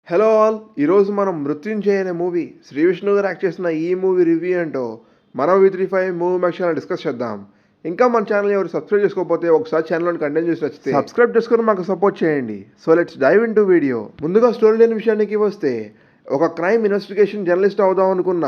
Hello all! ఈరోజు మనం 'మృత్యుంజయ్' అనే మూవీ శ్రీ విష్ణు గారు యాక్ట్ చేసిన ఈ మూవీ రివ్యూ ఏంటో మనం V35 మూవీ మేక్షన్‌లో డిస్కస్ చేద్దాం. ఇంకా మన ఛానల్‌ని ఎవరు సబ్స్క్రైబ్ చేసుకోకపోతే ఒకసారి ఛానల్‌లోని కంటెంట్ చూసి నచ్చితే సబ్స్క్రైబ్ చేసుకొని మాకు సపోర్ట్ చేయండి. So let's dive into video. ముందుగా స్టోరీ లైన్ విషయానికి వస్తే ఒక క్రైమ్ ఇన్వెస్టిగేషన్ జర్నలిస్ట్ అవుదాం అనుకున్న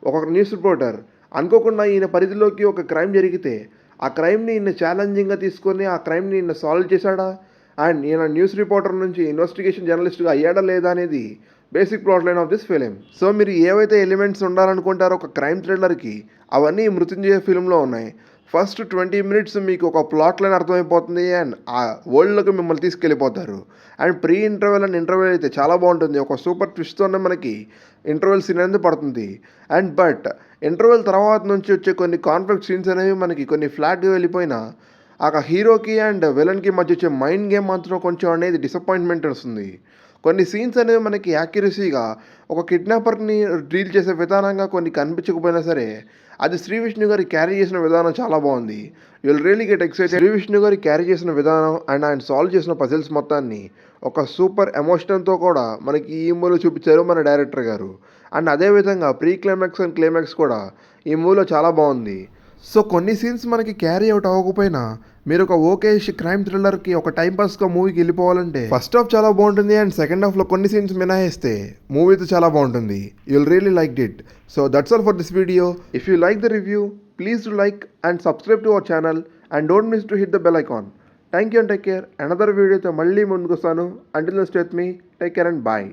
ఒక న్యూస్ రిపోర్టర్ అనుకోకుండా ఈయన పరిధిలోకి ఒక క్రైమ్ జరిగితే ఆ క్రైమ్‌ని ఈయన ఛాలెంజింగ్‌గా తీసుకొని ఆ క్రైమ్‌ని ఈయన సాల్వ్ చేశాడా? అండ్ ఈయన న్యూస్ రిపోర్టర్ నుంచి ఇన్వెస్టిగేషన్ జర్నలిస్ట్గా అయ్యాడా లేదా అనేది basic plot line of this film. So మీరు ఏవైతే ఎలిమెంట్స్ ఉండాలనుకుంటారో ఒక క్రైమ్ థ్రిల్లర్కి అవన్నీ ఈ మృత్యుంజయ ఫిలింలో ఉన్నాయి. ఫస్ట్ 20 మినిట్స్ మీకు ఒక ప్లాట్ లైన్ అర్థమైపోతుంది అండ్ ఆ వరల్డ్లోకి మిమ్మల్ని తీసుకెళ్ళిపోతారు. And pre interval and interval అయితే చాలా బాగుంటుంది. ఒక సూపర్ ట్విస్ట్తోనే మనకి ఇంటర్వెల్ సీన్ అనేది పడుతుంది. అండ్ బట్ ఇంటర్వెల్ తర్వాత నుంచి వచ్చే కొన్ని కాన్ఫ్లిక్ట్ సీన్స్ అనేవి మనకి కొన్ని ఫ్లాట్గా వెళ్ళిపోయినా ఆ హీరోకి అండ్ విలన్కి మధ్య వచ్చే మైండ్ గేమ్ మాత్రం కొంచెం అనేది డిసప్పాయింట్మెంట్ వస్తుంది. కొన్ని సీన్స్ అనేవి మనకి యాక్యురసీగా ఒక కిడ్నాపర్ని డీల్ చేసే విధానంగా కొన్ని కనిపించకపోయినా సరే అది శ్రీ విష్ణు గారి క్యారీ చేసిన విధానం చాలా బాగుంది. You will really get excited. Shri Vishnu గారి క్యారీ చేసిన విధానం అండ్ ఆయన సాల్వ్ చేసిన పజిల్స్ మొత్తాన్ని ఒక సూపర్ ఎమోషన్తో కూడా మనకి ఈ మూవీలో చూపించారు మన డైరెక్టర్ గారు. అండ్ అదేవిధంగా ప్రీ క్లైమాక్స్ అండ్ క్లైమాక్స్ కూడా ఈ మూవీలో చాలా బాగుంది. సో కొన్ని సీన్స్ మనకి క్యారీ అవుట్ అవ్వకపోయినా మీరు ఒక ఓకేష్ క్రైమ్ థ్రిల్లర్కి ఒక టైంపాస్గా మూవీకి వెళ్ళిపోవాలంటే ఫస్ట్ హాఫ్ చాలా బాగుంటుంది అండ్ సెకండ్ హాఫ్లో కొన్ని సీన్స్ మినహాయిస్తే మూవీతో చాలా బాగుంటుంది. You will really like it. So that's all for this video. If you like the review please do like and subscribe to our channel and don't miss to hit the bell icon. Thank you and take care. Another వీడియోతో మళ్ళీ ముందుకు వస్తాను. Until then stay with me. Take care and bye.